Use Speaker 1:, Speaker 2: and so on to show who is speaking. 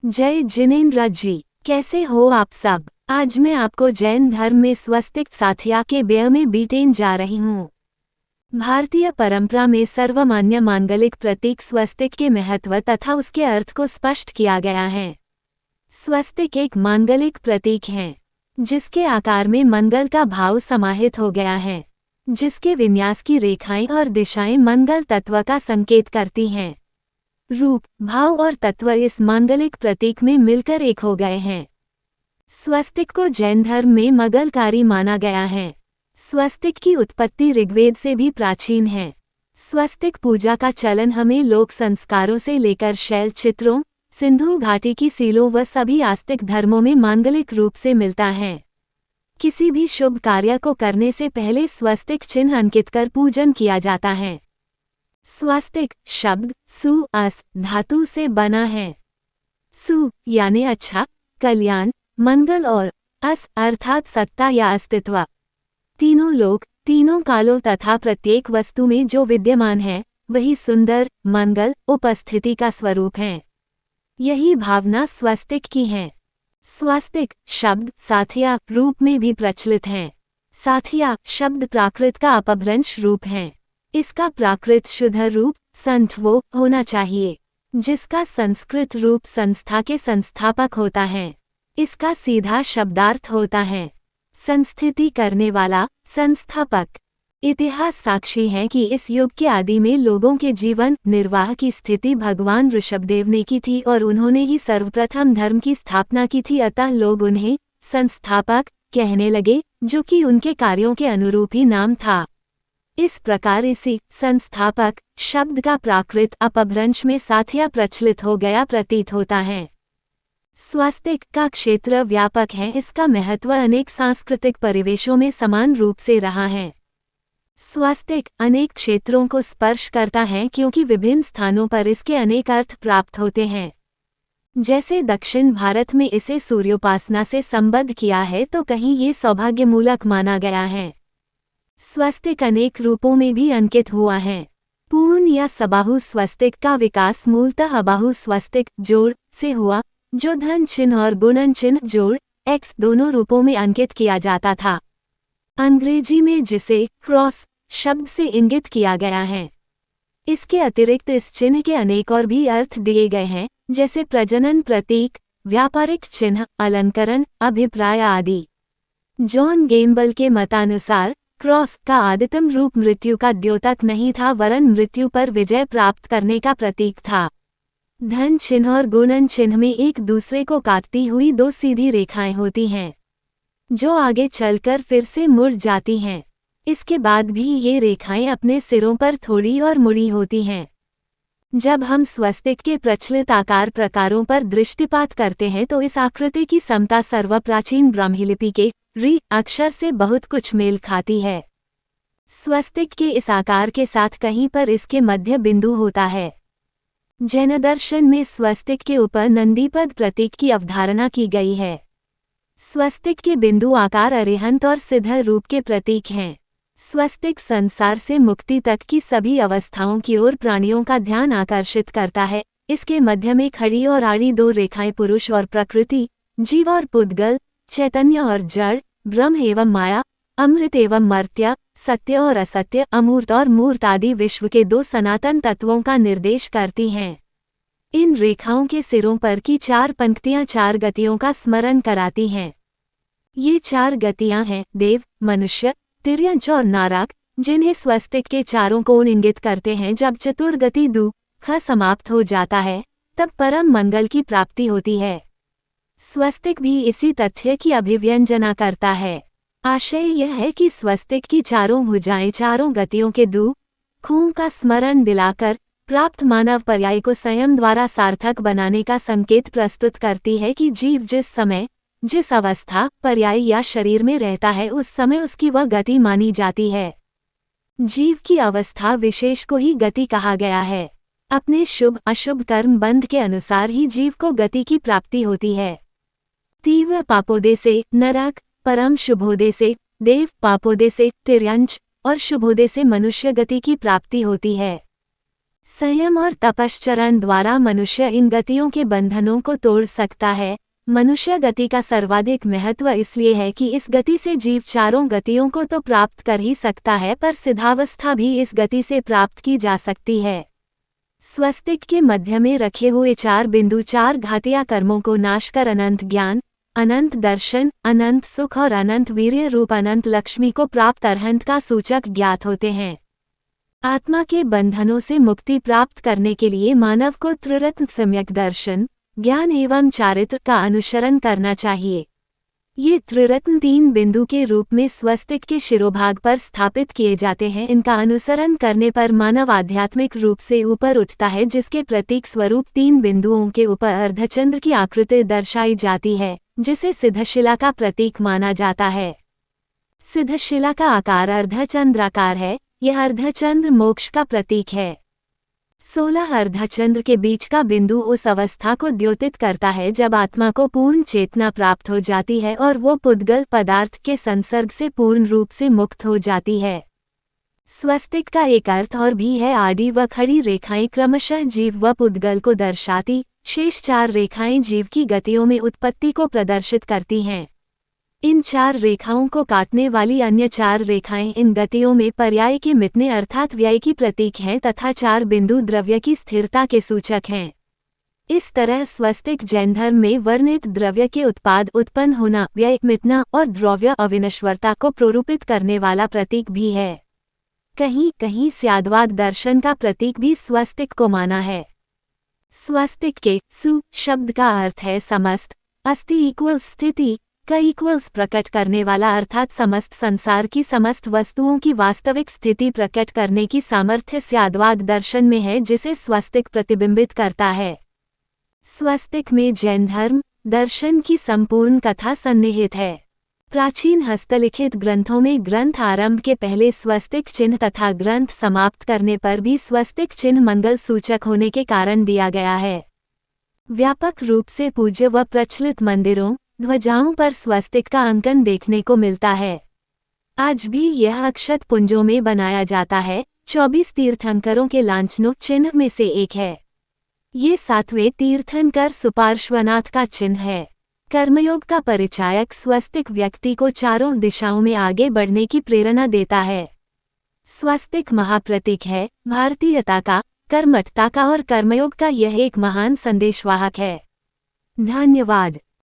Speaker 1: जय जिनेन्द्र जी, कैसे हो आप सब। आज मैं आपको जैन धर्म में स्वस्तिक साथिया के व्यय में बीटेन जा रही हूँ। भारतीय परंपरा में सर्वमान्य मांगलिक प्रतीक स्वस्तिक के महत्व तथा उसके अर्थ को स्पष्ट किया गया है। स्वस्तिक एक मांगलिक प्रतीक है जिसके आकार में मंगल का भाव समाहित हो गया है, जिसके विन्यास की रेखाएं और दिशाएं मंगल तत्व का संकेत करती हैं। रूप, भाव और तत्व इस मांगलिक प्रतीक में मिलकर एक हो गए हैं। स्वस्तिक को जैन धर्म में मंगलकारी माना गया है। स्वस्तिक की उत्पत्ति ऋग्वेद से भी प्राचीन है। स्वस्तिक पूजा का चलन हमें लोक संस्कारों से लेकर शैल चित्रों, सिंधु घाटी की सीलों व सभी आस्तिक धर्मों में मांगलिक रूप से मिलता है। किसी भी शुभ कार्य को करने से पहले स्वस्तिक चिन्ह अंकित कर पूजन किया जाता है। स्वस्तिक शब्द सु अस धातु से बना है। सु यानी अच्छा, कल्याण, मंगल और अस अर्थात सत्ता या अस्तित्व। तीनों लोक, तीनों कालों तथा प्रत्येक वस्तु में जो विद्यमान है वही सुंदर, मंगल, उपस्थिति का स्वरूप है। यही भावना स्वस्तिक की है। स्वस्तिक शब्द साथिया रूप में भी प्रचलित है। साथिया शब्द प्राकृत का अपभ्रंश रूप है। इसका प्राकृत शुद्ध रूप संथवो होना चाहिए, जिसका संस्कृत रूप संस्था के संस्थापक होता है। इसका सीधा शब्दार्थ होता है संस्थिति करने वाला, संस्थापक। इतिहास साक्षी है कि इस युग के आदि में लोगों के जीवन निर्वाह की स्थिति भगवान ऋषभदेव ने की थी और उन्होंने ही सर्वप्रथम धर्म की स्थापना की थी, अतः लोग उन्हें संस्थापक कहने लगे, जो कि उनके कार्यों के अनुरूप ही नाम था। इस प्रकार इसी संस्थापक शब्द का प्राकृत अपभ्रंश में साथिया प्रचलित हो गया प्रतीत होता है। स्वस्तिक का क्षेत्र व्यापक है। इसका महत्व अनेक सांस्कृतिक परिवेशों में समान रूप से रहा है। स्वस्तिक अनेक क्षेत्रों को स्पर्श करता है क्योंकि विभिन्न स्थानों पर इसके अनेक अर्थ प्राप्त होते हैं। जैसे दक्षिण भारत में इसे सूर्योपासना से संबद्ध किया है तो कहीं ये सौभाग्यमूलक माना गया है। स्वस्तिक अनेक रूपों में भी अंकित हुआ है। पूर्ण या सबाहु स्वस्तिक का विकास मूलतः अबाहु स्वस्तिक जोड़ से हुआ, जो धन चिन्ह और गुणन चिन्ह जोड़ एक्स दोनों रूपों में अंकित किया जाता था। अंग्रेजी में जिसे क्रॉस शब्द से इंगित किया गया है। इसके अतिरिक्त इस चिन्ह के अनेक और भी अर्थ दिए गए हैं, जैसे प्रजनन प्रतीक, व्यापारिक चिन्ह, अलंकरण, अभिप्राय आदि। जॉन गेम्बल के मतानुसार क्रॉस का आदितम रूप मृत्यु का द्योतक नहीं था, वरन मृत्यु पर विजय प्राप्त करने का प्रतीक था। धन चिन्ह और गुणन चिन्ह में एक दूसरे को काटती हुई दो सीधी रेखाएं होती हैं, जो आगे चलकर फिर से मुड़ जाती हैं। इसके बाद भी ये रेखाएं अपने सिरों पर थोड़ी और मुड़ी होती हैं। जब हम स्वस्तिक के प्रचलित आकार प्रकारों पर दृष्टिपात करते हैं तो इस आकृति की समता सर्वप्राचीन ब्राह्मीलिपि के री अक्षर से बहुत कुछ मेल खाती है। स्वस्तिक के इस आकार के साथ कहीं पर इसके मध्य बिंदु होता है। जैन दर्शन में स्वस्तिक के ऊपर नंदीपद प्रतीक की अवधारणा की गई है। स्वस्तिक के बिंदु आकार अरिहंत और सिद्ध रूप के प्रतीक हैं। स्वस्तिक संसार से मुक्ति तक की सभी अवस्थाओं की ओर प्राणियों का ध्यान आकर्षित करता है। इसके मध्य में खड़ी और आड़ी दो रेखाएं पुरुष और प्रकृति, जीव और पुद्गल, चैतन्य और जड़, ब्रह्म एवं माया, अमृत एवं मर्त्य, सत्य और असत्य, अमूर्त और मूर्त आदि विश्व के दो सनातन तत्वों का निर्देश करती हैं। इन रेखाओं के सिरों पर की चार पंक्तियां चार गतियों का स्मरण कराती हैं। ये चार गतियां हैं देव, मनुष्य, तिर्यंच और नारक, जिन्हें स्वस्तिक के चारों कोण इंगित करते हैं। जब चतुर्गति दुख समाप्त हो जाता है तब परम मंगल की प्राप्ति होती है। स्वस्तिक भी इसी तथ्य की अभिव्यंजना करता है। आशय यह है कि स्वस्तिक की चारों भुजाएं चारों गतियों के दुखों का स्मरण दिलाकर प्राप्त मानव पर्याय को संयम द्वारा सार्थक बनाने का संकेत प्रस्तुत करती है कि जीव जिस समय, जिस अवस्था, पर्याय या शरीर में रहता है उस समय उसकी वह गति मानी जाती है। जीव की अवस्था विशेष को ही गति कहा गया है। अपने शुभ अशुभ कर्म बंध के अनुसार ही जीव को गति की प्राप्ति होती है। तीव्र पापोदय से नरक, परम शुभोदय से देव, पापोदय से तिर्यंच और शुभोदय से मनुष्य गति की प्राप्ति होती है। संयम और तपश्चरण द्वारा मनुष्य इन गतियों के बंधनों को तोड़ सकता है। मनुष्य गति का सर्वाधिक महत्व इसलिए है कि इस गति से जीव चारों गतियों को तो प्राप्त कर ही सकता है, पर सिद्धावस्था भी इस गति से प्राप्त की जा सकती है। स्वस्तिक के मध्य में रखे हुए 4 बिंदु 4 घातिया कर्मों को नाश कर अनंत ज्ञान, अनंत दर्शन, अनंत सुख और अनंत वीर्य रूप अनंत लक्ष्मी को प्राप्त अरहंत का सूचक ज्ञात होते हैं। आत्मा के बंधनों से मुक्ति प्राप्त करने के लिए मानव को त्रिरत्न सम्यक दर्शन, ज्ञान एवं चारित्र का अनुसरण करना चाहिए। ये त्रिरत्न 3 बिंदु के रूप में स्वस्तिक के शिरोभाग पर स्थापित किए जाते हैं। इनका अनुसरण करने पर मानव आध्यात्मिक रूप से ऊपर उठता है, जिसके प्रतीक स्वरूप 3 बिंदुओं के ऊपर अर्धचंद्र की आकृति दर्शाई जाती है, जिसे सिद्धशिला का प्रतीक माना जाता है। सिद्धशिला का आकार अर्धचंद्राकार है। यह अर्धचंद्र मोक्ष का प्रतीक है। 16 अर्धचंद्र के बीच का बिंदु उस अवस्था को द्योतित करता है जब आत्मा को पूर्ण चेतना प्राप्त हो जाती है और वो पुद्गल पदार्थ के संसर्ग से पूर्ण रूप से मुक्त हो जाती है। स्वस्तिक का एक अर्थ और भी है। आड़ी व खड़ी रेखाएं क्रमशः जीव व पुद्गल को दर्शाती, शेष 4 रेखाएं जीव की गतियों में उत्पत्ति को प्रदर्शित करती हैं। इन 4 रेखाओं को काटने वाली अन्य 4 रेखाएं इन गतियों में पर्याय के मिटने अर्थात व्यय की प्रतीक हैं तथा 4 बिंदु द्रव्य की स्थिरता के सूचक हैं। इस तरह स्वस्तिक जैन धर्म में वर्णित द्रव्य के उत्पाद उत्पन्न होना, व्यय मिटना और द्रव्य अविनश्वरता को प्रोरूपित करने वाला प्रतीक भी है। कहीं कहीं स्याद्वाद दर्शन का प्रतीक भी स्वस्तिक को माना है। स्वस्तिक के सु शब्द का अर्थ है समस्त, अस्ति इक्वल स्थिति, का इक्वल्स प्रकट करने वाला अर्थात समस्त संसार की समस्त वस्तुओं की वास्तविक स्थिति प्रकट करने की सामर्थ्य स्याद्वाद दर्शन में है, जिसे स्वस्तिक प्रतिबिंबित करता है। स्वस्तिक में जैन धर्म दर्शन की संपूर्ण कथा सन्निहित है। प्राचीन हस्तलिखित ग्रंथों में ग्रंथ आरंभ के पहले स्वस्तिक चिन्ह तथा ग्रंथ समाप्त करने पर भी स्वस्तिक चिन्ह मंगल सूचक होने के कारण दिया गया है। व्यापक रूप से पूज्य व प्रचलित मंदिरों, ध्वजाओं पर स्वस्तिक का अंकन देखने को मिलता है। आज भी यह अक्षत पुंजों में बनाया जाता है। 24 तीर्थंकरों के लांछनों चिन्ह में से एक है। ये 7वें तीर्थंकर सुपार्श्वनाथ का चिन्ह है। कर्मयोग का परिचायक स्वस्तिक व्यक्ति को चारों दिशाओं में आगे बढ़ने की प्रेरणा देता है। स्वस्तिक महाप्रतीक है, भारतीयता का, कर्मठता का और कर्मयोग का यह एक महान संदेशवाहक है। धन्यवाद।